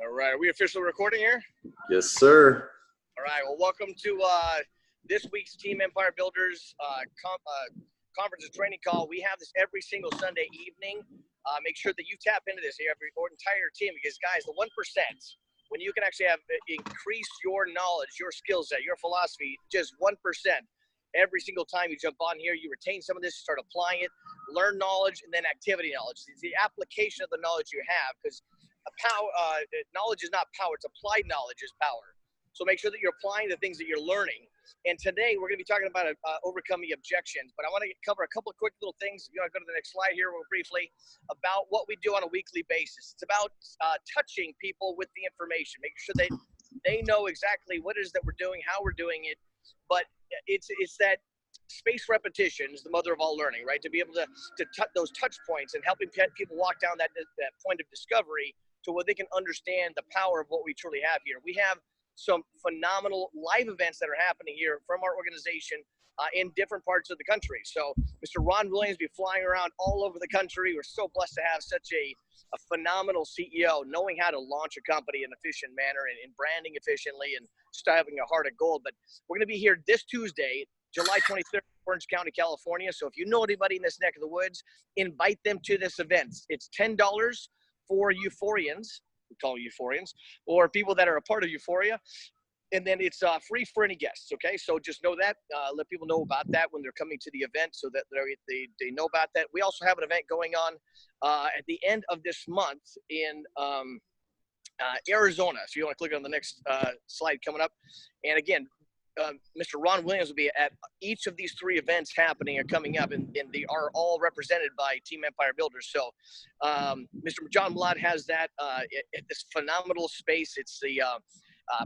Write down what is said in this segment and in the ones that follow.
All right, are we officially recording here? Yes, sir. All right, well, welcome to this week's Team Empire Builders conference and training call. We have this every single Sunday evening. Make sure that you tap into this here, your entire team, because guys, the 1%, when you can actually have increase your knowledge, your skill set, your philosophy, just 1%. Every single time you jump on here, you retain some of this, start applying it, learn knowledge, and then activity knowledge. It's the application of the knowledge you have, because knowledge is not power, it's applied knowledge is power. So make sure that you're applying the things that you're learning. And today we're going to be talking about overcoming objections, but I want to cover a couple of quick little things. If you want to go to the next slide here real briefly about what we do on a weekly basis. It's about touching people with the information, making sure they know exactly what it is that we're doing, how we're doing it. But it's that spaced repetition is the mother of all learning, right? To be able to touch those touch points and helping people walk down that point of discovery to where they can understand the power of what we truly have here. We have some phenomenal live events that are happening here from our organization in different parts of the country. So Mr. Ron Williams will be flying around all over the country. We're so blessed to have such a phenomenal CEO, knowing how to launch a company in an efficient manner and branding efficiently and just having a heart of gold. But we're going to be here this Tuesday, July 23rd, Orange County, California. So if you know anybody in this neck of the woods, invite them to this event. It's $10 for euphorians. We call them euphorians, or people that are a part of Euphoria. And then it's free for any guests, okay? So just know that. Let people know about that when they're coming to the event so that they know about that. We also have an event going on at the end of this month in Arizona. So you want to click on the next slide coming up. And again, Mr. Ron Williams will be at each of these three events happening and coming up, and they are all represented by Team Empire Builders. So Mr. John Mlad has that at this phenomenal space. It's the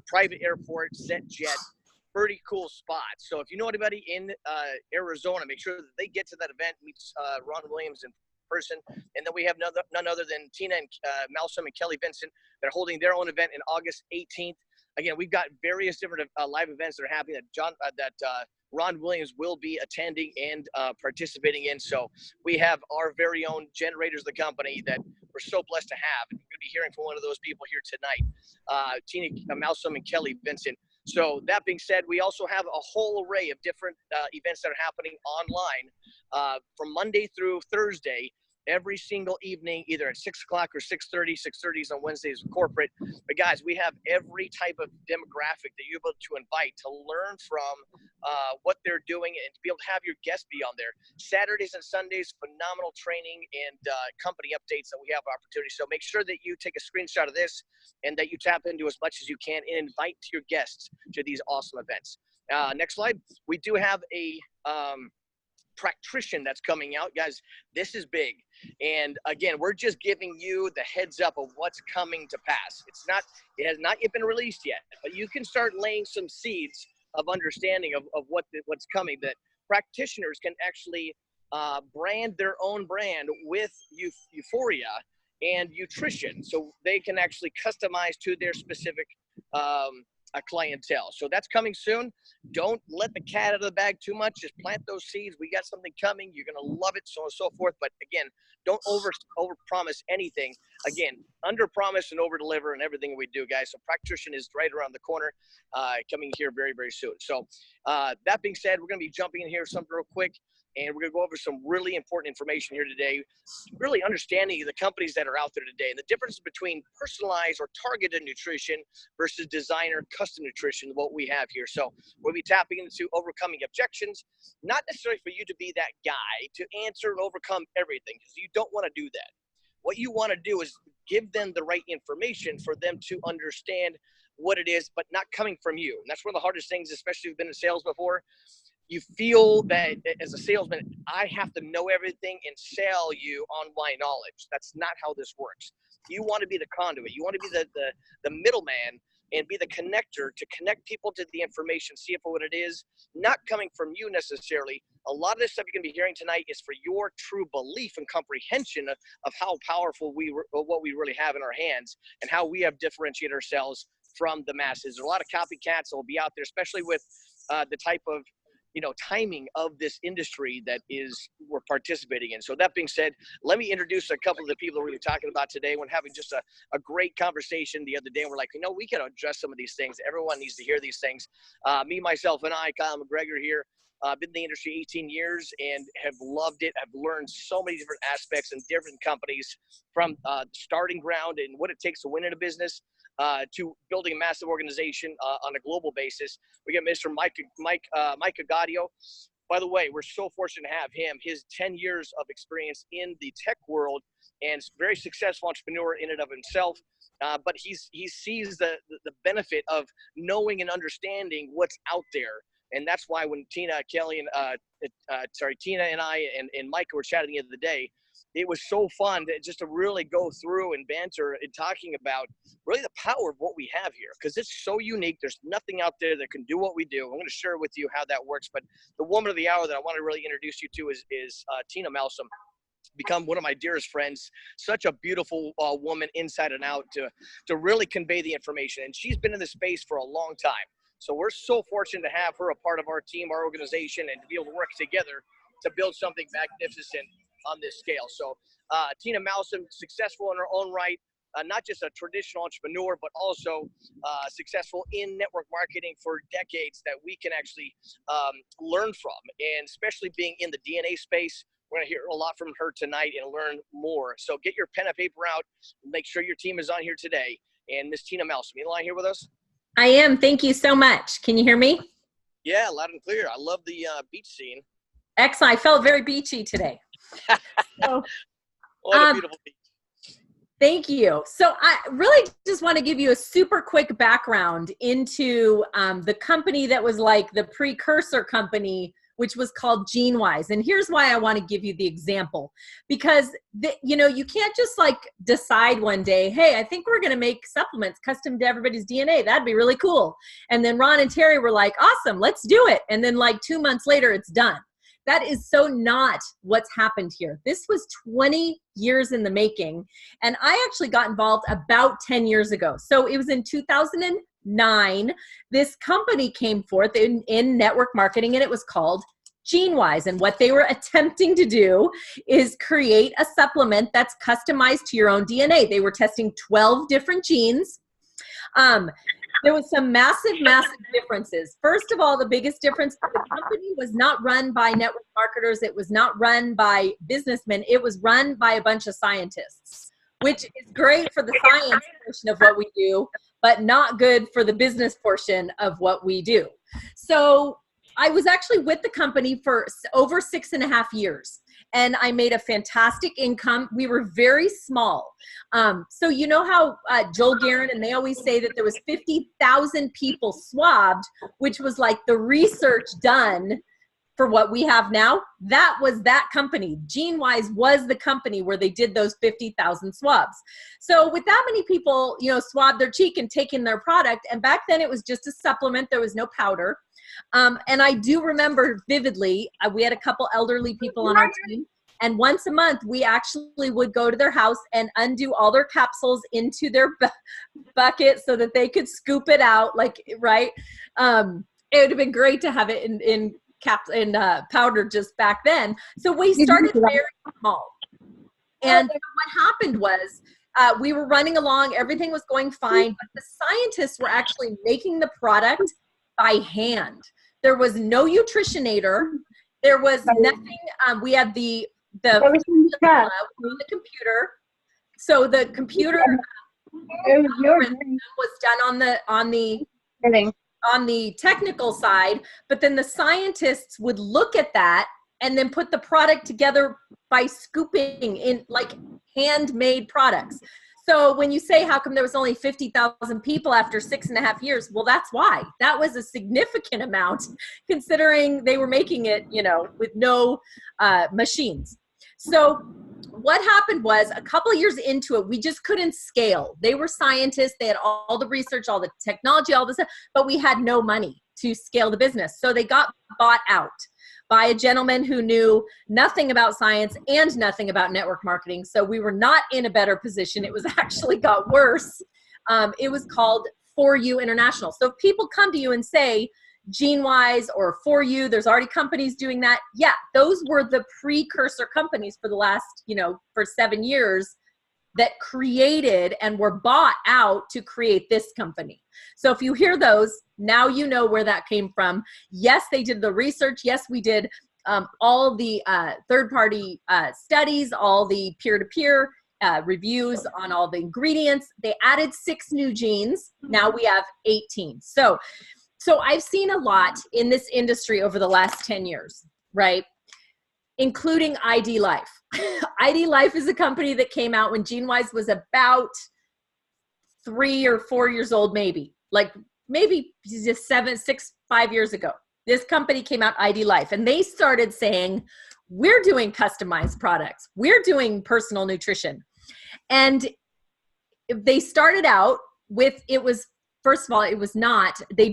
private airport, set jet, pretty cool spot. So if you know anybody in Arizona, make sure that they get to that event, meet Ron Williams in person. And then we have none other than Tina and Malcolm and Kelly Vincent. They're holding their own event in August 18th. Again, we've got various different live events that are happening that Ron Williams will be attending and participating in. So we have our very own generators of the company that we're so blessed to have. And we're going to be hearing from one of those people here tonight, Tina Malcolm and Kelly Vincent. So that being said, we also have a whole array of different events that are happening online from Monday through Thursday, every single evening, either at 6 o'clock or 6:30. 6:30 is on Wednesdays with corporate. But guys, we have every type of demographic that you're able to invite to learn from what they're doing and to be able to have your guests be on there. Saturdays and Sundays, phenomenal training and company updates that we have opportunities. So make sure that you take a screenshot of this and that you tap into as much as you can and invite your guests to these awesome events. Next slide. We do have a practitioner that's coming out, guys. This is big, and again, we're just giving you the heads up of what's coming to pass. It has not yet been released yet, but you can start laying some seeds of understanding of what's coming, that practitioners can actually brand their own brand with euphoria and nutrition, so they can actually customize to their specific a clientele. So that's coming soon. Don't let the cat out of the bag too much. Just plant those seeds. We got something coming. You're going to love it, so on and so forth. But again, don't over promise anything. Again, under promise and over deliver in everything we do, guys. So practitioner is right around the corner, coming here very, very soon. So that being said, we're going to be jumping in here something real quick. And we're going to go over some really important information here today, really understanding the companies that are out there today and the difference between personalized or targeted nutrition versus designer custom nutrition, what we have here. So we'll be tapping into overcoming objections, not necessarily for you to be that guy to answer and overcome everything, because you don't want to do that. What you want to do is give them the right information for them to understand what it is, but not coming from you. And that's one of the hardest things, especially if you've been in sales before. You feel that as a salesman, I have to know everything and sell you on my knowledge. That's not how this works. You want to be the conduit. You want to be the middleman and be the connector to connect people to the information, see it for what it is, not coming from you necessarily. A lot of this stuff you're going to be hearing tonight is for your true belief and comprehension of how powerful what we really have in our hands and how we have differentiated ourselves from the masses. There's a lot of copycats that will be out there, especially with the type of timing of this industry that we're participating in. So that being said, let me introduce a couple of the people that we're going to be talking about today. When having just a great conversation the other day, and we're like, we got to address some of these things. Everyone needs to hear these things. Me, myself, and I, Kyle McGregor here, been in the industry 18 years and have loved it. I've learned so many different aspects in different companies, from starting ground and what it takes to win in a business, to building a massive organization on a global basis. We got Mr. Mike Agadio. By the way, we're so fortunate to have him. His 10 years of experience in the tech world, and very successful entrepreneur in and of himself. But he sees the benefit of knowing and understanding what's out there. And that's why when Tina and I and Mike were chatting the other day, it was so fun to really go through and banter and talking about really the power of what we have here, because it's so unique. There's nothing out there that can do what we do. I'm going to share with you how that works. But the woman of the hour that I want to really introduce you to is Tina Malsom. Become one of my dearest friends. Such a beautiful woman inside and out to really convey the information. And she's been in this space for a long time. So we're so fortunate to have her a part of our team, our organization, and to be able to work together to build something magnificent on this scale. So Tina Malsom, successful in her own right, not just a traditional entrepreneur, but also successful in network marketing for decades that we can actually learn from. And especially being in the DNA space, we're going to hear a lot from her tonight and learn more. So get your pen and paper out. Make sure your team is on here today. And Miss Tina Malsom, you on here with us? I am. Thank you so much. Can you hear me? Yeah, loud and clear. I love the beach scene. Excellent. I felt very beachy today. So, what a beautiful beach. Thank you. So I really just want to give you a super quick background into the company that was like the precursor company, which was called GeneWise. And here's why I want to give you the example, because you can't just like decide one day, hey, I think we're going to make supplements custom to everybody's DNA. That'd be really cool. And then Ron and Terry were like, awesome, let's do it. And then like 2 months later, it's done. That is so not what's happened here. This was 20 years in the making. And I actually got involved about 10 years ago. So it was in 2009, this company came forth in network marketing, and it was called GeneWise. And what they were attempting to do is create a supplement that's customized to your own DNA. They were testing 12 different genes. There was some massive differences. First of all, the biggest difference, the company was not run by network marketers. It was not run by businessmen. It was run by a bunch of scientists, which is great for the science portion of what we do, but not good for the business portion of what we do. So I was actually with the company for over 6.5 years, and I made a fantastic income. We were very small. So you know how Joel Guerin, and they always say that there was 50,000 people swabbed, which was like the research done for what we have now. That was that company. GeneWise was the company where they did those 50,000 swabs. So with that many people, swabbed their cheek and taken their product, and back then it was just a supplement. There was no powder. And I do remember vividly, we had a couple elderly people on our team, and once a month we actually would go to their house and undo all their capsules into their bucket so that they could scoop it out, right? It would have been great to have it in powder just back then. So we started very small. And what happened was we were running along, everything was going fine, but the scientists were actually making the product by hand. There was no nutritionator. There was nothing. We had the computer. So the computer was done on the technical side, but then the scientists would look at that and then put the product together by scooping in like handmade products. So when you say, how come there was only 50,000 people after 6.5 years? Well, that's why. That was a significant amount considering they were making it, with no machines. So what happened was a couple of years into it, we just couldn't scale. They were scientists. They had all the research, all the technology, all this stuff, but we had no money to scale the business. So they got bought out by a gentleman who knew nothing about science and nothing about network marketing. So we were not in a better position. It was actually got worse. It was called For You International. So if people come to you and say, GeneWise or For You, there's already companies doing that. Yeah, those were the precursor companies for the last, for 7 years that created and were bought out to create this company. So if you hear those, now you know where that came from. Yes, they did the research. Yes, we did all the third-party studies, all the peer-to-peer reviews on all the ingredients. They added 6 new genes. Now we have 18. So I've seen a lot in this industry over the last 10 years, right? Including ID Life. ID Life is a company that came out when GeneWise was about 3 or 4 years old, maybe just 5 years ago. This company came out, ID Life, and they started saying, we're doing customized products. We're doing personal nutrition. And they started out with, first of all, it was not, they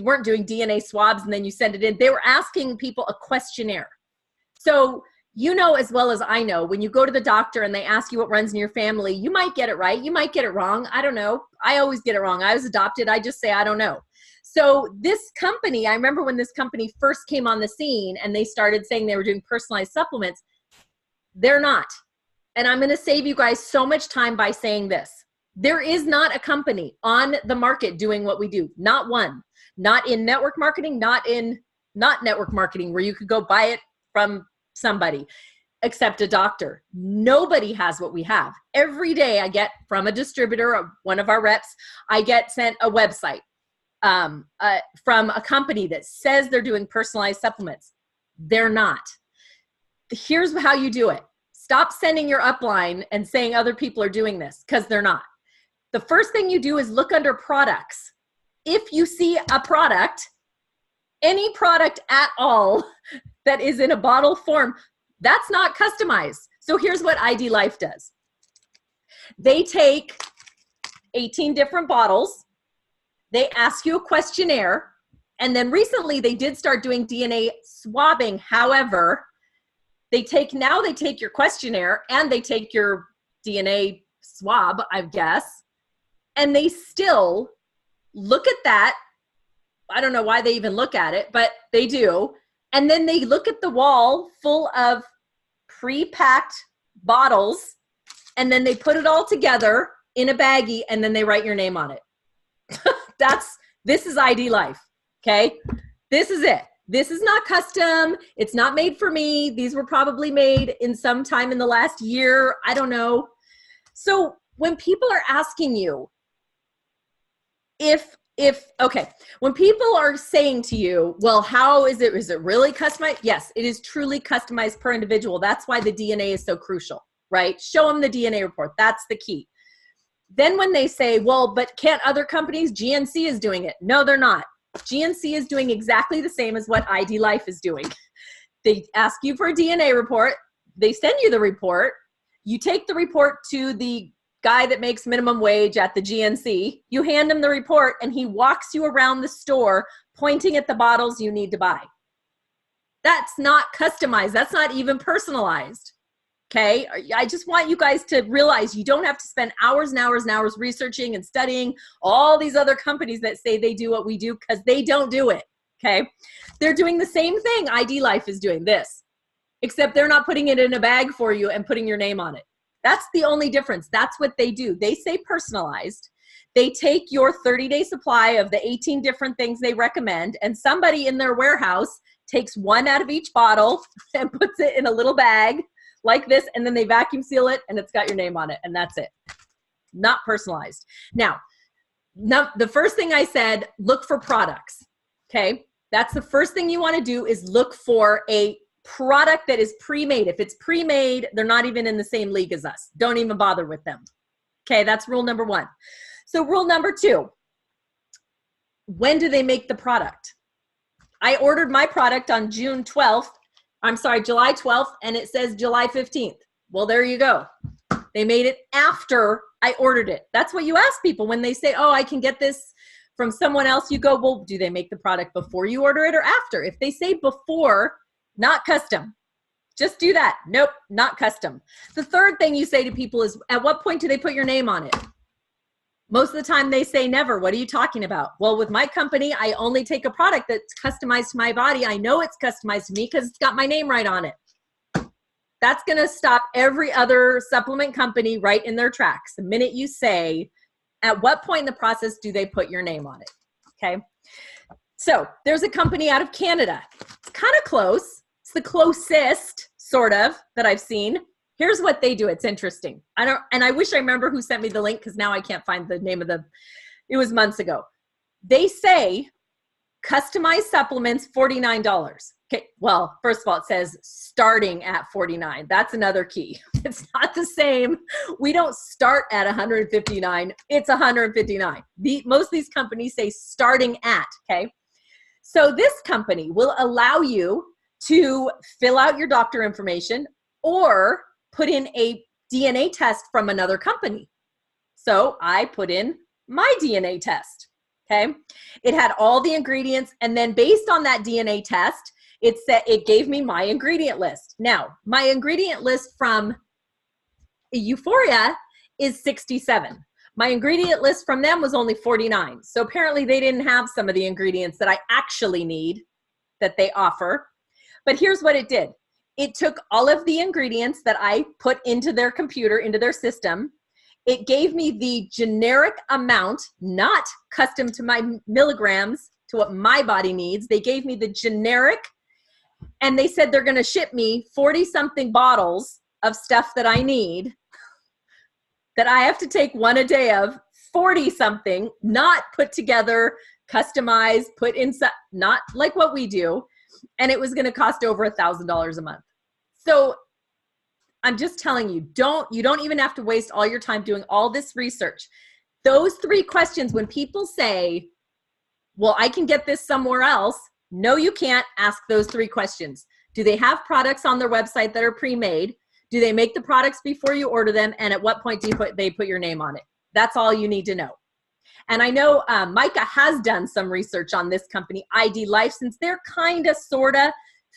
weren't doing DNA swabs and then you send it in. They were asking people a questionnaire. So as well as I know, when you go to the doctor and they ask you what runs in your family, you might get it right. You might get it wrong. I don't know. I always get it wrong. I was adopted. I just say, I don't know. So this company, I remember when this company first came on the scene and they started saying they were doing personalized supplements, they're not. And I'm going to save you guys so much time by saying this. There is not a company on the market doing what we do. Not one. Not in network marketing, not network marketing where you could go buy it from somebody except a doctor. Nobody has what we have. Every day I get from a distributor, one of our reps, I get sent a website from a company that says they're doing personalized supplements. They're not. Here's how you do it. Stop sending your upline and saying other people are doing this, because they're not. The first thing you do is look under products. If you see a product, any product at all that is in a bottle form, that's not customized. So here's what ID Life does. They take 18 different bottles. They ask you a questionnaire. And then recently they did start doing DNA swabbing. However, they take your questionnaire and they take your DNA swab, I guess, and they still look at that. I don't know why they even look at it, but they do. And then they look at the wall full of pre-packed bottles, and then they put it all together in a baggie, and then they write your name on it. This is ID Life, okay? This is it. This is not custom. It's not made for me. These were probably made in some time in the last year. I don't know. So when people are asking you when people are saying to you, well, how is it really customized? Yes, it is truly customized per individual. That's why the DNA is so crucial, right? Show them the DNA report. That's the key. Then when they say, well, but can't other companies? GNC is doing it. No, they're not. GNC is doing exactly the same as what ID Life is doing. They ask you for a DNA report. They send you the report. You take the report to the guy that makes minimum wage at the GNC. You hand him the report and he walks you around the store pointing at the bottles you need to buy. That's not customized. That's not even personalized. Okay, I just want you guys to realize you don't have to spend hours and hours and hours researching and studying all these other companies that say they do what we do, because they don't do it, okay? They're doing the same thing ID Life is doing, this, except they're not putting it in a bag for you and putting your name on it. That's the only difference. That's what they do. They say personalized. They take your 30-day supply of the 18 different things they recommend, and somebody in their warehouse takes one out of each bottle and puts it in a little bag like this, and then they vacuum seal it and it's got your name on it, and that's it. Not personalized. Now, the first thing I said, look for products, okay? That's the first thing you want to do, is look for a product that is pre-made. If it's pre-made, they're not even in the same league as us. Don't even bother with them. Okay, that's rule number 1. So rule number 2, when do they make the product? I ordered my product on July 12th, and it says July 15th. Well, there you go. They made it after I ordered it. That's what you ask people when they say, oh, I can get this from someone else. You go, well, do they make the product before you order it or after? If they say before, not custom. Just do that. Nope, not custom. The third thing you say to people is, at what point do they put your name on it? Most of the time they say never. What are you talking about? Well, with my company, I only take a product that's customized to my body. I know it's customized to me because it's got my name right on it. That's going to stop every other supplement company right in their tracks. The minute you say, at what point in the process do they put your name on it? Okay. So there's a company out of Canada. It's kind of close. It's the closest sort of that I've seen. Here's what they do. It's interesting. And I wish I remember who sent me the link because now I can't find the name of it was months ago. They say customized supplements, $49. Okay. Well, first of all, it says starting at $49. That's another key. It's not the same. We don't start at $159. It's $159. Most of these companies say starting at, okay? So this company will allow you to fill out your doctor information or put in a DNA test from another company. So I put in my DNA test, okay? It had all the ingredients, and then based on that DNA test, it gave me my ingredient list. Now, my ingredient list from Euphoria is 67. My ingredient list from them was only 49. So apparently they didn't have some of the ingredients that I actually need that they offer. But here's what it did. It took all of the ingredients that I put into their computer, into their system. It gave me the generic amount, not custom to my milligrams, to what my body needs. They gave me the generic, and they said they're going to ship me 40-something bottles of stuff that I need, that I have to take one a day of, 40-something, not put together, customized, put in, not like what we do. And it was going to cost over $1,000 a month. So I'm just telling you, you don't even have to waste all your time doing all this research. Those 3 questions, when people say, well, I can get this somewhere else. No, you can't. Ask those 3 questions. Do they have products on their website that are pre-made? Do they make the products before you order them? And at what point do they put your name on it? That's all you need to know. And I know Micah has done some research on this company, ID Life, since they're kind of, sort of,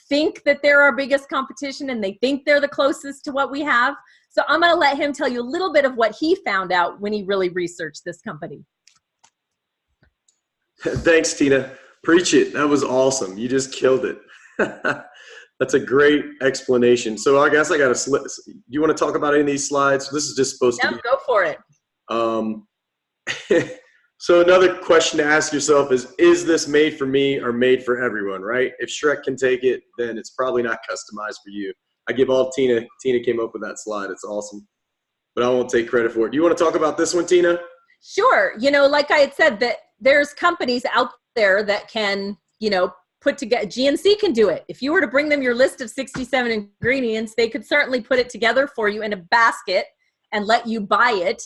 think that they're our biggest competition and they think they're the closest to what we have. So I'm going to let him tell you a little bit of what he found out when he really researched this company. Thanks, Tina. Preach it. That was awesome. You just killed it. That's a great explanation. So I guess I got to you want to talk about any of these slides? This is just supposed to be. Go for it. So another question to ask yourself is this made for me or made for everyone, right? If Shrek can take it, then it's probably not customized for you. I give all Tina came up with that slide. It's awesome, but I won't take credit for it. Do you want to talk about this one, Tina? Sure. You know, like I had said, that there's companies out there that can, put together, GNC can do it. If you were to bring them your list of 67 ingredients, they could certainly put it together for you in a basket and let you buy it.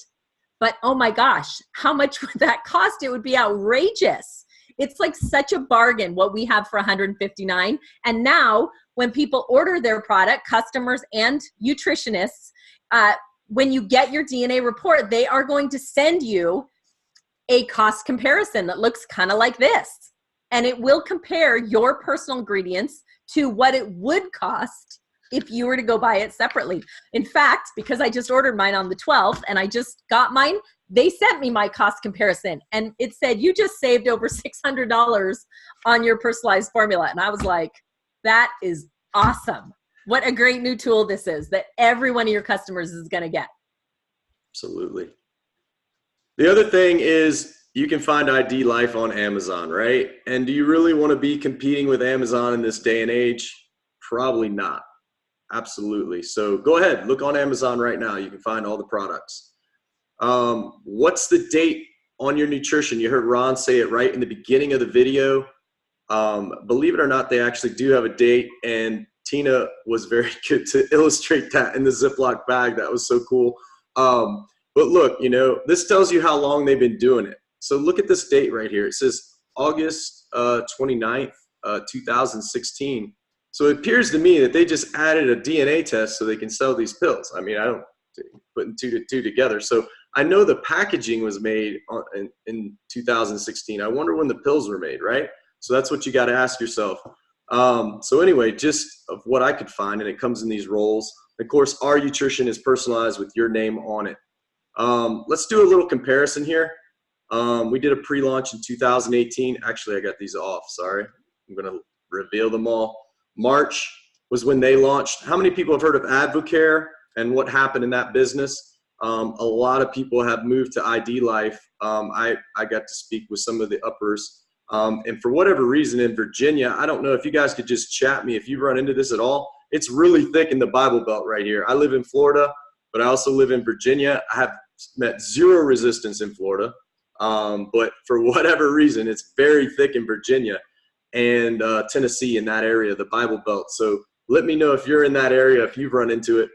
But oh my gosh, how much would that cost? It would be outrageous. It's like such a bargain what we have for $159. And now when people order their product, customers and nutritionists, when you get your DNA report, they are going to send you a cost comparison that looks kind of like this. And it will compare your personal ingredients to what it would cost if you were to go buy it separately. In fact, because I just ordered mine on the 12th and I just got mine, they sent me my cost comparison and it said, you just saved over $600 on your personalized formula. And I was like, that is awesome. What a great new tool this is that every one of your customers is going to get. Absolutely. The other thing is you can find ID Life on Amazon, right? And do you really want to be competing with Amazon in this day and age? Probably not. Absolutely. So go ahead, look on Amazon right now. You can find all the products. What's the date on your nutrition? You heard Ron say it right in the beginning of the video. Believe it or not, they actually do have a date, and Tina was very good to illustrate that in the Ziploc bag. That was so cool. But look, this tells you how long they've been doing it. So look at this date right here. It says August 29th, 2016. So it appears to me that they just added a DNA test so they can sell these pills. I mean, I don't put two to two together. So I know the packaging was made in 2016. I wonder when the pills were made, right? So that's what you got to ask yourself. So anyway, just of what I could find, and it comes in these rolls. Of course, our nutrition is personalized with your name on it. Let's do a little comparison here. We did a pre-launch in 2018. Actually, I got these off. Sorry. I'm going to reveal them all. March was when they launched. How many people have heard of AdvoCare and what happened in that business? A lot of people have moved to ID Life. I got to speak with some of the uppers. And for whatever reason in Virginia, I don't know if you guys could just chat me if you run into this at all. It's really thick in the Bible Belt right here. I live in Florida, but I also live in Virginia. I have met zero resistance in Florida. But for whatever reason, it's very thick in Virginia and Tennessee, in that area, the Bible Belt. So let me know if you're in that area, if you've run into it.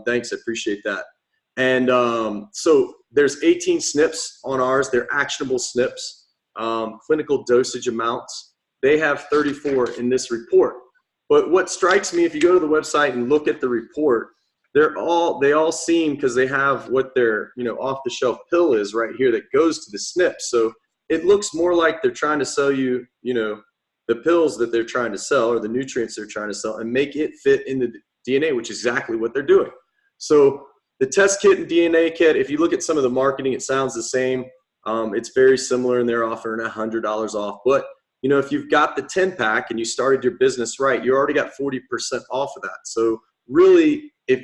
Thanks, I appreciate that. And so there's 18 SNPs on ours. They're actionable SNPs, clinical dosage amounts. They have 34 in this report. But what strikes me, if you go to the website and look at the report, they all seem, because they have what their off-the-shelf pill is right here that goes to the SNP. So it looks more like they're trying to sell you, the pills that they're trying to sell or the nutrients they're trying to sell and make it fit in the DNA, which is exactly what they're doing. So the test kit and DNA kit, if you look at some of the marketing, it sounds the same. It's very similar, and they're offering $100 off. But if you've got the 10-pack and you started your business right, you already got 40% off of that. So really, if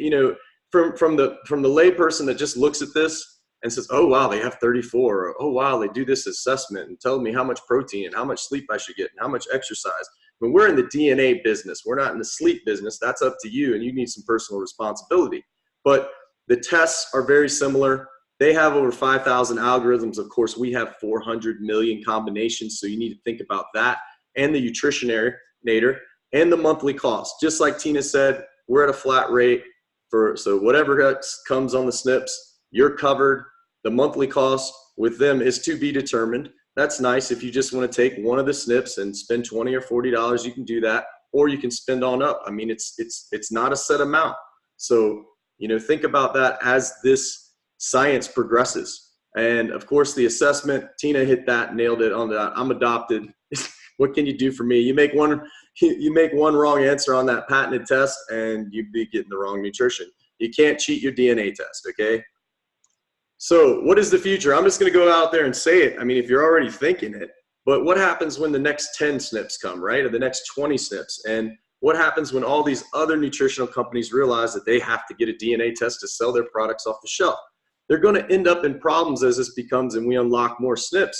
from the layperson that just looks at this and says, oh wow, they have 34, or oh wow, they do this assessment and tell me how much protein and how much sleep I should get and how much exercise. I mean, we're in the DNA business. We're not in the sleep business. That's up to you, and you need some personal responsibility. But the tests are very similar. They have over 5,000 algorithms. Of course, we have 400 million combinations, so you need to think about that, and the nutritionator and the monthly cost. Just like Tina said, we're at a flat rate so whatever comes on the SNPs, you're covered. The monthly cost with them is to be determined. That's nice. If you just want to take one of the SNPs and spend $20 or $40, you can do that, or you can spend on up. I mean, it's not a set amount. So, think about that as this science progresses. And of course, the assessment, Tina hit that, nailed it on that. I'm adopted. What can you do for me? You make one wrong answer on that patented test and you'd be getting the wrong nutrition. You can't cheat your DNA test, okay? So what is the future? I'm just going to go out there and say it. I mean, if you're already thinking it, but what happens when the next 10 SNPs come, right? Or the next 20 SNPs? And what happens when all these other nutritional companies realize that they have to get a DNA test to sell their products off the shelf? They're going to end up in problems as this becomes and we unlock more SNPs.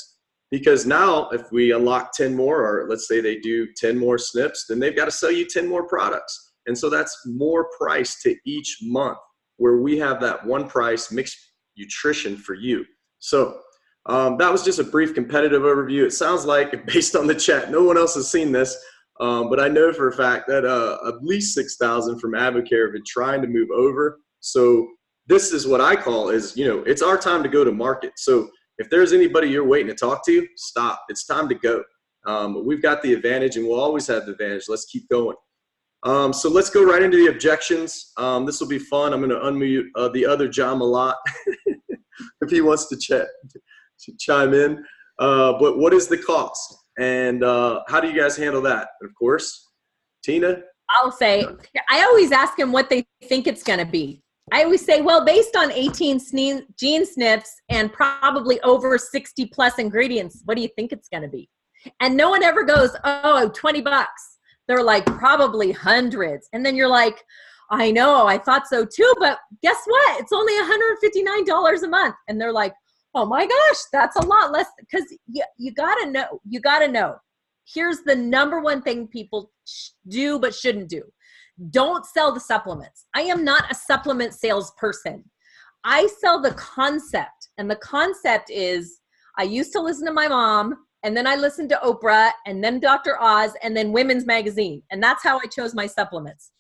Because now if we unlock 10 more, or let's say they do 10 more SNPs, then they've got to sell you 10 more products. And so that's more price to each month, where we have that one price mixed nutrition for you. So that was just a brief competitive overview. It sounds like, based on the chat, no one else has seen this, but I know for a fact that at least 6,000 from AdvoCare have been trying to move over. So this is what I call is, it's our time to go to market. So if there's anybody you're waiting to talk to, stop. It's time to go. We've got the advantage, and we'll always have the advantage. Let's keep going. So let's go right into the objections. This will be fun. I'm going to unmute the other John Malott if he wants to chime in. But what is the cost? And how do you guys handle that? And of course, Tina? I'll say, I always ask them what they think it's going to be. I always say, well, based on 18 gene SNPs and probably over 60 plus ingredients, what do you think it's going to be? And no one ever goes, oh, $20. They're like, probably hundreds. And then you're like, I know, I thought so too, but guess what? It's only $159 a month. And they're like, oh my gosh, that's a lot less. Because you gotta know. Here's the number one thing people do but shouldn't do. Don't sell the supplements. I am not a supplement salesperson. I sell the concept. And the concept is, I used to listen to my mom, and then I listened to Oprah, and then Dr. Oz, and then Women's Magazine. And that's how I chose my supplements.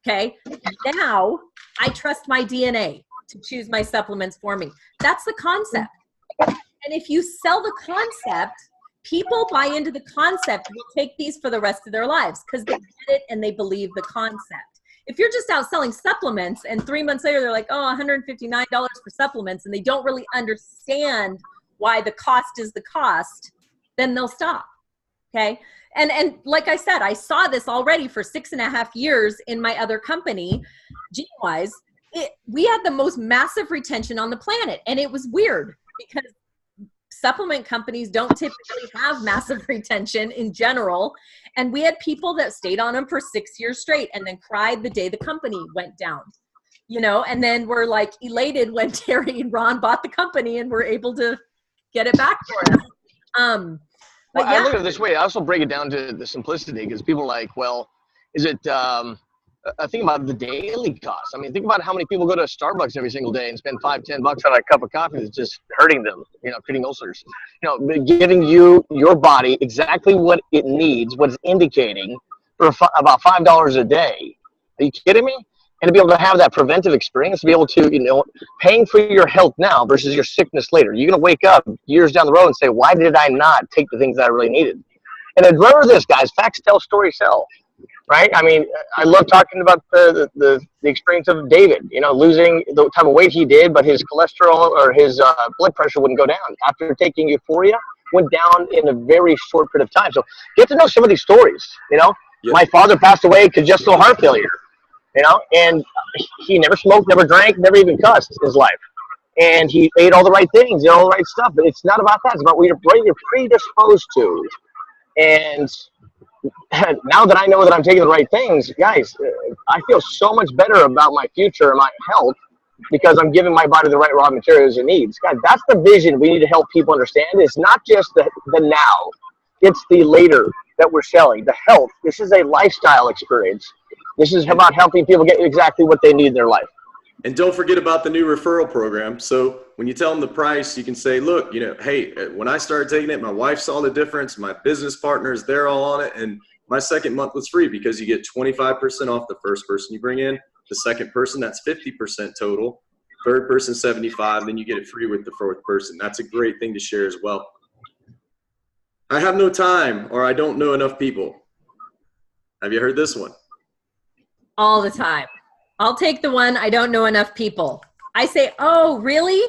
Okay? Now, I trust my DNA to choose my supplements for me. That's the concept. And if you sell the concept, people buy into the concept and will take these for the rest of their lives because they get it and they believe the concept. If you're just out selling supplements and 3 months later they're like, oh, $159 for supplements, and they don't really understand why the cost is the cost, then they'll stop. Okay. And like I said, I saw this already for 6.5 years in my other company, GeneWise, we had the most massive retention on the planet. And it was weird because supplement companies don't typically have massive retention in general. And we had people that stayed on them for 6 years straight and then cried the day the company went down, you know, and then we're like elated when Terry and Ron bought the company and were able to get it back for us. Well, I look at it this way. I also break it down to the simplicity because people are like, well, is it, I think about the daily cost. I mean, think about how many people go to Starbucks every single day and spend $5-10 on a cup of coffee that's just hurting them, you know, creating ulcers. You know, giving you, your body, exactly what it needs, what it's indicating for about $5 a day. Are you kidding me? And to be able to have that preventive experience, to be able to, you know, paying for your health now versus your sickness later. You're going to wake up years down the road and say, why did I not take the things that I really needed? And remember this, guys, facts tell, stories sell. Right? I mean, I love talking about the experience of David, you know, losing the type of weight he did, but his cholesterol or his blood pressure wouldn't go down. After taking Euphoria, went down in a very short period of time. So get to know some of these stories, you know. Yep. My father passed away congenital heart failure, you know, and he never smoked, never drank, never even cussed in his life. And he ate all the right things, you know, all the right stuff. But it's not about that. It's about what you're predisposed to. And now that I know that I'm taking the right things, guys, I feel so much better about my future and my health because I'm giving my body the right raw materials it needs. Guys, that's the vision we need to help people understand. It's not just the now. It's the later that we're selling. The health. This is a lifestyle experience. This is about helping people get exactly what they need in their life. And don't forget about the new referral program. So when you tell them the price, you can say, look, you know, hey, when I started taking it, my wife saw the difference. My business partners, they're all on it. And my second month was free because you get 25% off the first person you bring in. The second person, that's 50% total. Third person, 75. Then you get it free with the fourth person. That's a great thing to share as well. I have no time, or I don't know enough people. Have you heard this one? All the time. I'll take the one, I don't know enough people. I say, oh, really?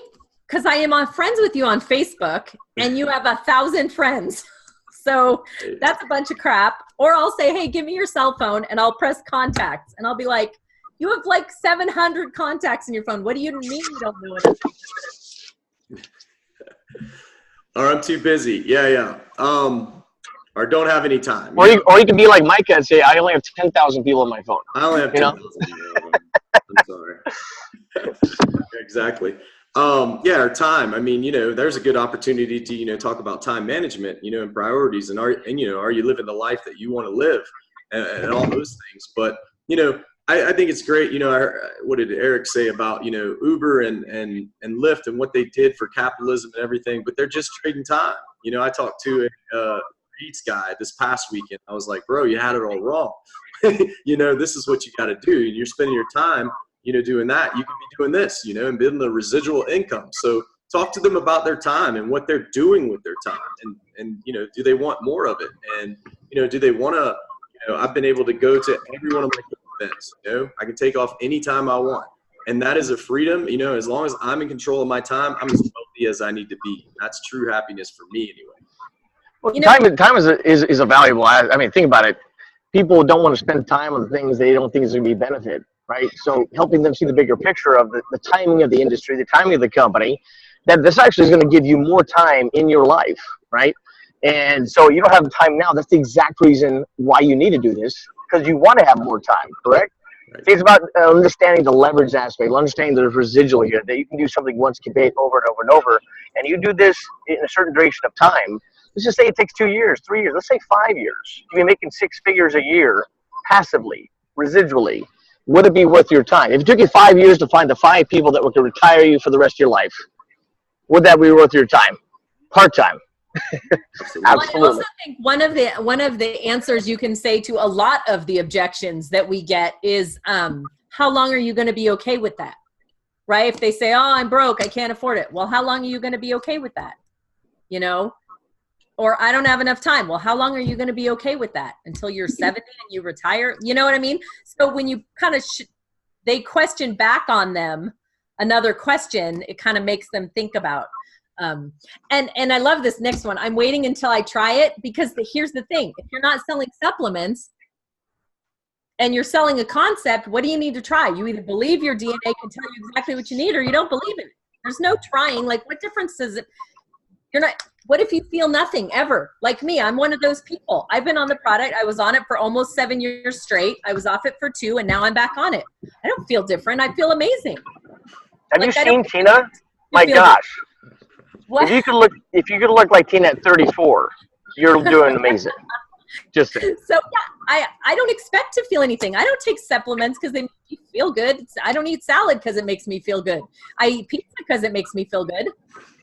Because I am on friends with you on Facebook and you have 1,000 friends. So that's a bunch of crap. Or I'll say, hey, give me your cell phone and I'll press contacts. And I'll be like, you have like 700 contacts in your phone. What do you mean you don't know enough people? Or I'm too busy. Yeah. Or don't have any time. Or you can be like Micah and say, I only have 10,000 people on my phone. I only have 10,000 people. I'm sorry. Exactly. Yeah, our time. I mean, you know, there's a good opportunity to, you know, talk about time management, you know, and priorities and you know, are you living the life that you want to live and all those things. But, you know, I think it's great. You know, what did Eric say about, you know, Uber and Lyft and what they did for capitalism and everything, but they're just trading time. You know, I talked to a Eats guy this past weekend. I was like, bro, you had it all wrong. You know, this is what you got to do. You're spending your time, you know, doing that. You could be doing this, you know, and building a residual income. So talk to them about their time and what they're doing with their time. And you know, do they want more of it? And, you know, do they want to, you know, I've been able to go to every one of my events, you know, I can take off anytime I want. And that is a freedom, you know, as long as I'm in control of my time, I'm as healthy as I need to be. That's true happiness for me anyway. Well, you know, time is a valuable. I mean, think about it. People don't want to spend time on the things they don't think is going to be benefit, right? So helping them see the bigger picture of the timing of the industry, the timing of the company, that this actually is going to give you more time in your life, right? And so you don't have time now. That's the exact reason why you need to do this, because you want to have more time, correct? Right. See, it's about understanding the leverage aspect, understanding the residual here, that you can do something once, can pay it over and over and over, and you do this in a certain duration of time. Let's just say it takes 2 years, 3 years, let's say 5 years. You'll be making 6 figures a year passively, residually. Would it be worth your time? If it took you 5 years to find the 5 people that would retire you for the rest of your life, would that be worth your time? Part-time. Absolutely. Well, I also think one of the answers you can say to a lot of the objections that we get is, how long are you going to be okay with that? Right? If they say, oh, I'm broke, I can't afford it. Well, how long are you going to be okay with that? You know? Or I don't have enough time. Well, how long are you going to be okay with that? Until you're 70 and you retire? You know what I mean? So when you kind of, they question back on them another question, it kind of makes them think about. And I love this next one. I'm waiting until I try it because here's the thing. If you're not selling supplements, and you're selling a concept, what do you need to try? You either believe your DNA can tell you exactly what you need, or you don't believe it. There's no trying. Like, what difference does it? You're not. What if you feel nothing ever? Like me, I'm one of those people. I've been on the product. I was on it for almost 7 years straight. I was off it for 2, and now I'm back on it. I don't feel different. I feel amazing. Have you seen Tina? My gosh. What? If you could look like Tina at 34, you're doing amazing. Just saying. So yeah, I don't expect to feel anything. I don't take supplements because they make me feel good. I don't eat salad because it makes me feel good. I eat pizza because it makes me feel good.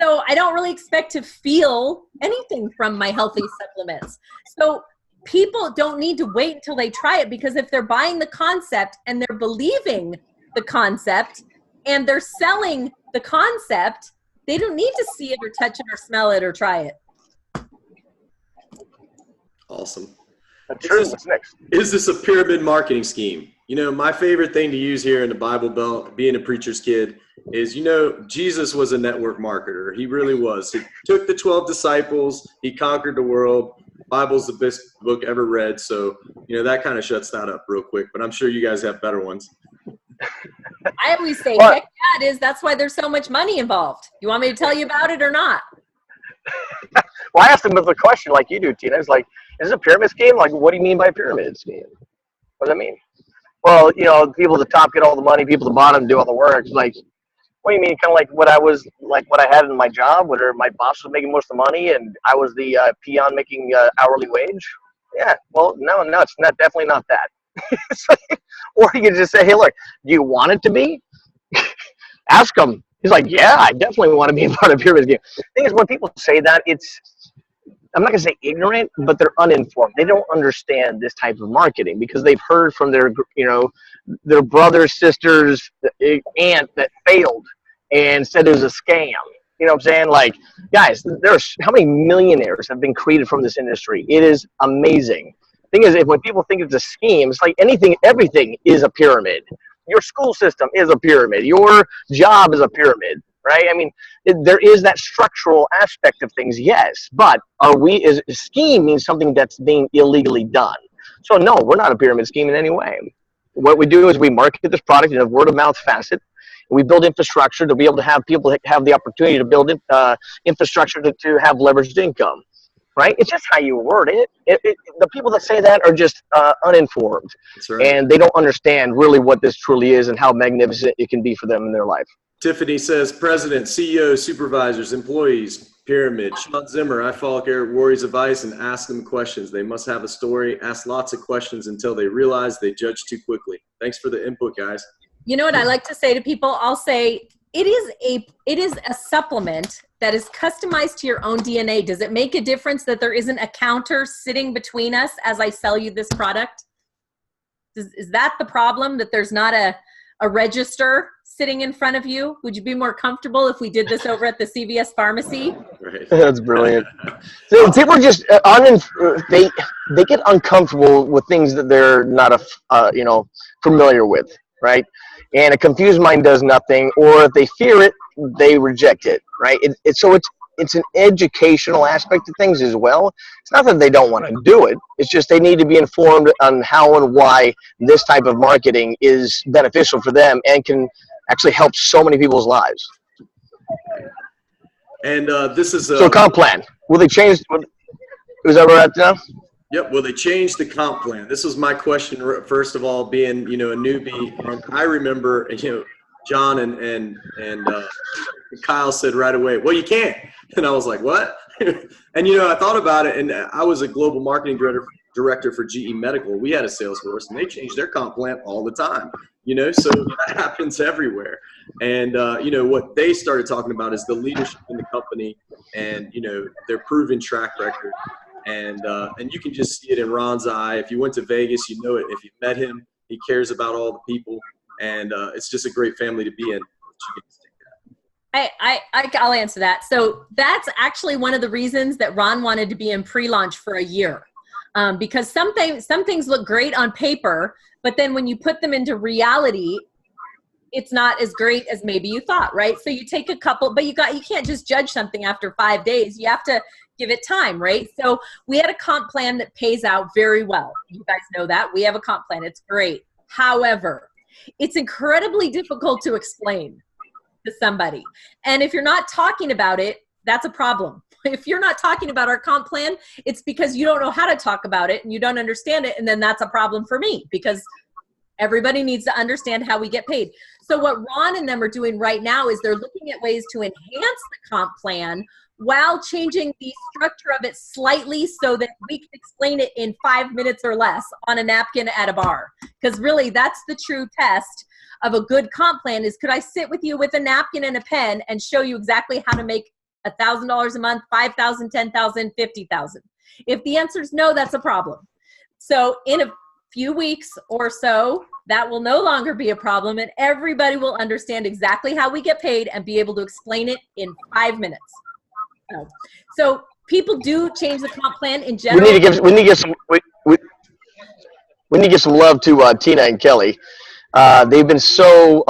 So I don't really expect to feel anything from my healthy supplements. So people don't need to wait until they try it, because if they're buying the concept and they're believing the concept and they're selling the concept, they don't need to see it or touch it or smell it or try it. Awesome. What's next? Is this a pyramid marketing scheme? You know, my favorite thing to use here in the Bible Belt, being a preacher's kid, is, you know, Jesus was a network marketer. He really was. He took the 12 disciples. He conquered the world. Bible's the best book ever read. So, you know, that kind of shuts that up real quick. But I'm sure you guys have better ones. I always say, heck yeah, it is. That's why there's so much money involved. You want me to tell you about it or not? Well, I asked him the question like you do, Tina. It's like, is it a pyramid scheme? Like, what do you mean by pyramid scheme? What does that mean? Well, you know, people at the top get all the money, people at the bottom do all the work. It's like, what do you mean? Kind of like what I had in my job, where my boss was making most of the money and I was the peon making hourly wage? Yeah, well, no, it's not, definitely not that. Or you can just say, hey, look, do you want it to be? Ask him. He's like, yeah, I definitely want to be a part of a pyramid scheme. The thing is, when people say that, I'm not going to say ignorant, but they're uninformed. They don't understand this type of marketing because they've heard from their brothers, sisters, aunt that failed and said it was a scam. You know what I'm saying? Like, guys, there's how many millionaires have been created from this industry? It is amazing. Thing is, when people think it's a scheme, it's like everything is a pyramid. Your school system is a pyramid. Your job is a pyramid, right? I mean, there is that structural aspect of things, yes. But a scheme means something that's being illegally done. So no, we're not a pyramid scheme in any way. What we do is we market this product in a word of mouth facet. We build infrastructure to be able to have people have the opportunity to build infrastructure to have leveraged income. Right? It's just how you word it. The people that say that are just uninformed. That's right. And they don't understand really what this truly is and how magnificent it can be for them in their life. Tiffany says, President, CEO, supervisors, employees, pyramid. Sean Zimmer, I follow Eric Worre's advice and ask them questions. They must have a story. Ask lots of questions until they realize they judge too quickly. Thanks for the input, guys. You know what I like to say to people? I'll say, it is a supplement that is customized to your own DNA. Does it make a difference that there isn't a counter sitting between us as I sell you this product? Is that the problem, that there's not a register sitting in front of you? Would you be more comfortable if we did this over at the CVS pharmacy? Right. That's brilliant. So people are just they get uncomfortable with things that they're not familiar with, right? And a confused mind does nothing, or if they fear it, they reject it, right? It's an educational aspect of things as well. It's not that they don't want to do it. It's just they need to be informed on how and why this type of marketing is beneficial for them and can actually help so many people's lives. And this is so comp plan. Will they change? Is that where we're at now? Yep. Well, they changed the comp plan. This was my question. First of all, being, you know, a newbie, and I remember, you know, John and Kyle said right away, well, you can't. And I was like, what? And, you know, I thought about it, and I was a global marketing director for GE Medical. We had a sales force, and they changed their comp plan all the time, you know, so that happens everywhere. And, you know, what they started talking about is the leadership in the company and, you know, their proven track record. And you can just see it in Ron's eye. If you went to Vegas, you know it. If you've met him, he cares about all the people. And it's just a great family to be in. I'll answer that. So that's actually one of the reasons that Ron wanted to be in pre-launch for a year. Because some things look great on paper, but then when you put them into reality, it's not as great as maybe you thought, right? So you take a couple, but you can't just judge something after 5 days. You have give it time, right? So we had a comp plan that pays out very well. You guys know that. We have a comp plan. It's great. However, it's incredibly difficult to explain to somebody. And if you're not talking about it, that's a problem. If you're not talking about our comp plan, it's because you don't know how to talk about it and you don't understand it. And then that's a problem for me, because everybody needs to understand how we get paid. So what Ron and them are doing right now is they're looking at ways to enhance the comp plan while changing the structure of it slightly so that we can explain it in 5 minutes or less on a napkin at a bar. Because really, that's the true test of a good comp plan is, could I sit with you with a napkin and a pen and show you exactly how to make $1,000 a month, 5,000, 10,000, 50,000? If the answer is no, that's a problem. So in a few weeks or so, that will no longer be a problem, and everybody will understand exactly how we get paid and be able to explain it in 5 minutes. So people do change the comp plan in general. We need to give some love to Tina and Kelly. They've been so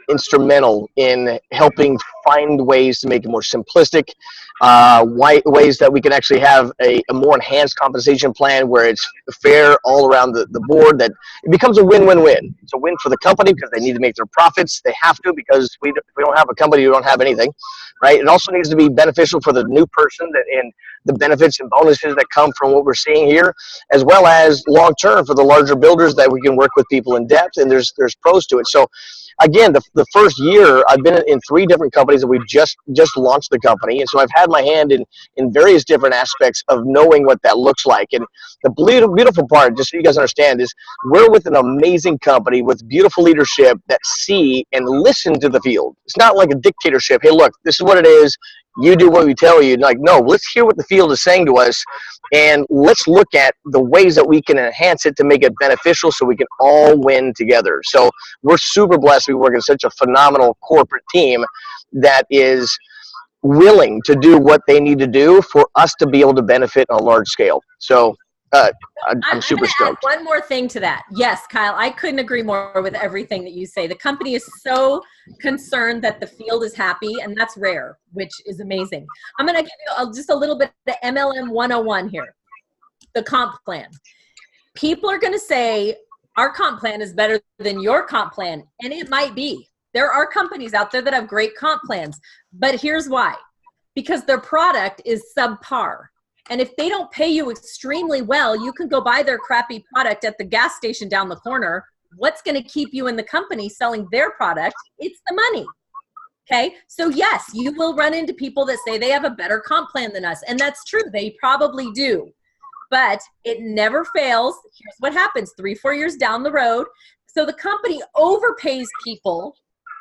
instrumental in helping find ways to make it more simplistic, ways that we can actually have a more enhanced compensation plan where it's fair all around the board, that it becomes a win-win-win. It's a win for the company because they need to make their profits. They have to, because we don't have a company, we don't have anything, right? It also needs to be beneficial for the new person and the benefits and bonuses that come from what we're seeing here, as well as long-term for the larger builders, that we can work with people in depth, and there's pros to it. So again, the first year, I've been in 3 different companies, and we've just launched the company. And so I've had my hand in various different aspects of knowing what that looks like. And the beautiful part, just so you guys understand, is we're with an amazing company with beautiful leadership that see and listen to the field. It's not like a dictatorship. Hey, look, this is what it is. You do what we tell you. Like, no, let's hear what the field is saying to us, and let's look at the ways that we can enhance it to make it beneficial so we can all win together. So we're super blessed. We work in such a phenomenal corporate team that is willing to do what they need to do for us to be able to benefit on a large scale. So I'm super stoked. Add one more thing to that. Yes, Kyle, I couldn't agree more with everything that you say. The company is so concerned that the field is happy, and that's rare, which is amazing. I'm going to give you just a little bit of the MLM 101 here, the comp plan. People are going to say, our comp plan is better than your comp plan, and it might be. There are companies out there that have great comp plans, but here's why. Because their product is subpar. And if they don't pay you extremely well, you can go buy their crappy product at the gas station down the corner. What's going to keep you in the company selling their product? It's the money. Okay. So yes, you will run into people that say they have a better comp plan than us. And that's true. They probably do. But it never fails. Here's what happens 3-4 years down the road. So the company overpays people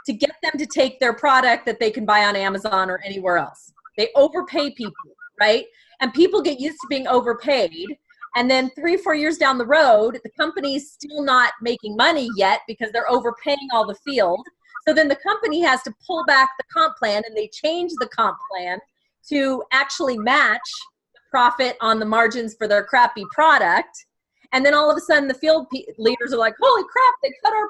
to get them to take their product that they can buy on Amazon or anywhere else. They overpay people, right? And people get used to being overpaid. And then 3-4 years down the road, the company's still not making money yet because they're overpaying all the field. So then the company has to pull back the comp plan, and they change the comp plan to actually match the profit on the margins for their crappy product. And then all of a sudden the field leaders are like, holy crap, they cut our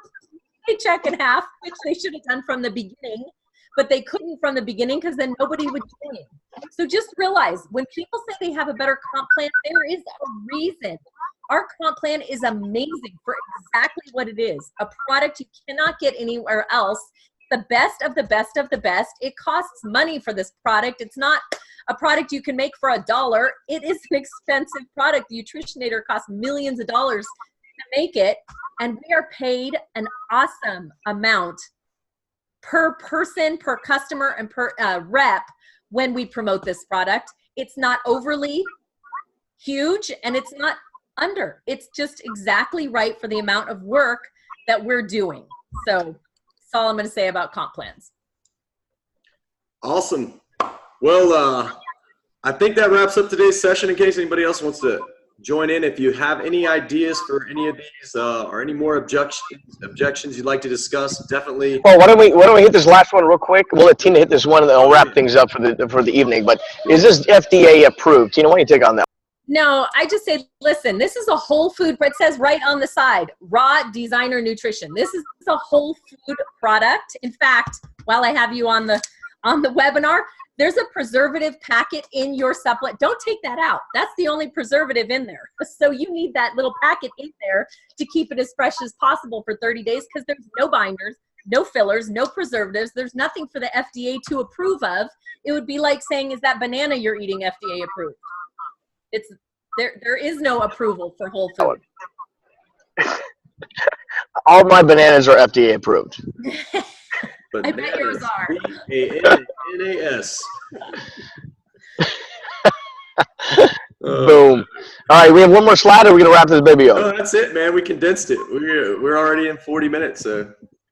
paycheck in half, which they should have done from the beginning. But they couldn't from the beginning because then nobody would join. So just realize, when people say they have a better comp plan, there is a reason. Our comp plan is amazing for exactly what it is. A product you cannot get anywhere else. The best of the best of the best. It costs money for this product. It's not a product you can make for $1. It is an expensive product. The Nutritionator costs millions of dollars to make it. And we are paid an awesome amount per person, per customer, and per rep when we promote this product. It's not overly huge, and it's not under. It's just exactly right for the amount of work that we're doing. So that's all I'm going to say about comp plans. Awesome. Well, I think that wraps up today's session. In case anybody else wants to join in, if you have any ideas for any of these or any more objections you'd like to discuss, definitely. Well, why don't we hit this last one real quick? We'll let Tina hit this one, and then I'll wrap things up for the evening. But is this FDA approved? Tina, why don't you take on that? No, I just say, listen, this is a whole food. It says right on the side, raw designer nutrition. This is a whole food product. In fact, while I have you on the on the webinar, there's a preservative packet in your supplement. Don't take that out. That's the only preservative in there. So you need that little packet in there to keep it as fresh as possible for 30 days because there's no binders, no fillers, no preservatives. There's nothing for the FDA to approve of. It would be like saying, is that banana you're eating FDA approved? It's there is no approval for whole food. All my bananas are FDA approved. I bet yours are. B-A-N-A-S. Boom. All right, we have one more slide, or we're going to wrap this baby up? Oh, that's it, man. We condensed it. We're already in 40 minutes. So.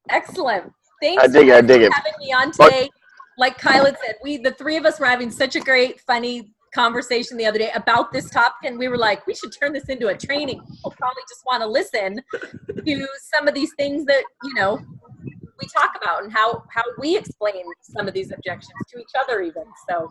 Excellent. Thanks I dig it. for having me on today. Like Kyla said, the three of us were having such a great, funny conversation the other day about this topic, and we were like, we should turn this into a training. People probably just want to listen to some of these things that, you know, we talk about and how we explain some of these objections to each other even. So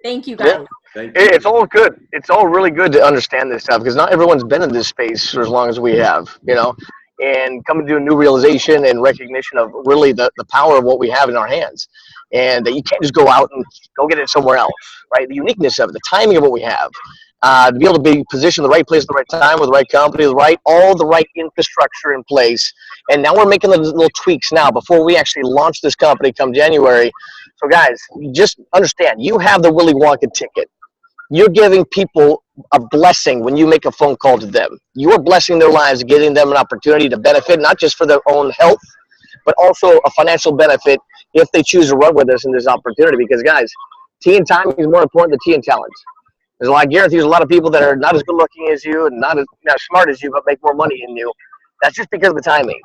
thank you guys. Yeah. Thank you. It's all good. It's all really good to understand this stuff because not everyone's been in this space for as long as we have, you know, and coming to a new realization and recognition of really the power of what we have in our hands, and that you can't just go out and go get it somewhere else, right? The uniqueness of it, the timing of what we have, to be able to be positioned in the right place at the right time with the right company, all the right infrastructure in place. And now we're making those little tweaks now before we actually launch this company come January. So guys, just understand, you have the Willy Wonka ticket. You're giving people a blessing when you make a phone call to them. You're blessing their lives, giving them an opportunity to benefit, not just for their own health, but also a financial benefit if they choose to run with us in this opportunity. Because guys, tea and timing is more important than tea and talent. I guarantee there's a lot of people that are not as good looking as you and not as smart as you, but make more money than you. That's just because of the timing.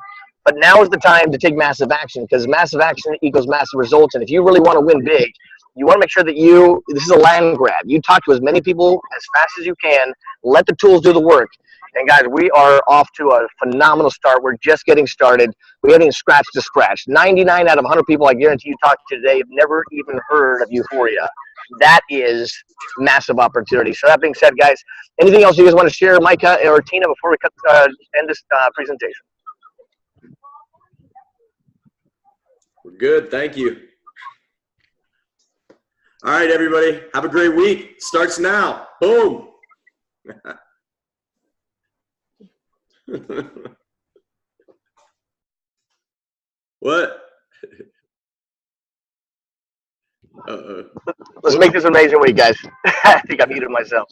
But now is the time to take massive action, because massive action equals massive results. And if you really want to win big, you want to make sure that this is a land grab. You talk to as many people as fast as you can. Let the tools do the work. And guys, we are off to a phenomenal start. We're just getting started. We haven't even scratched the scratch. 99 out of 100 people I guarantee you talk to today have never even heard of UFORIA. That is massive opportunity. So that being said, guys, anything else you guys want to share, Micah or Tina, before we end this presentation? We're good. Thank you. All right, everybody. Have a great week. Starts now. Boom. What? Let's make this an amazing week, guys. I think I muted myself.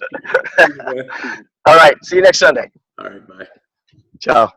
All right. See you next Sunday. All right. Bye. Ciao.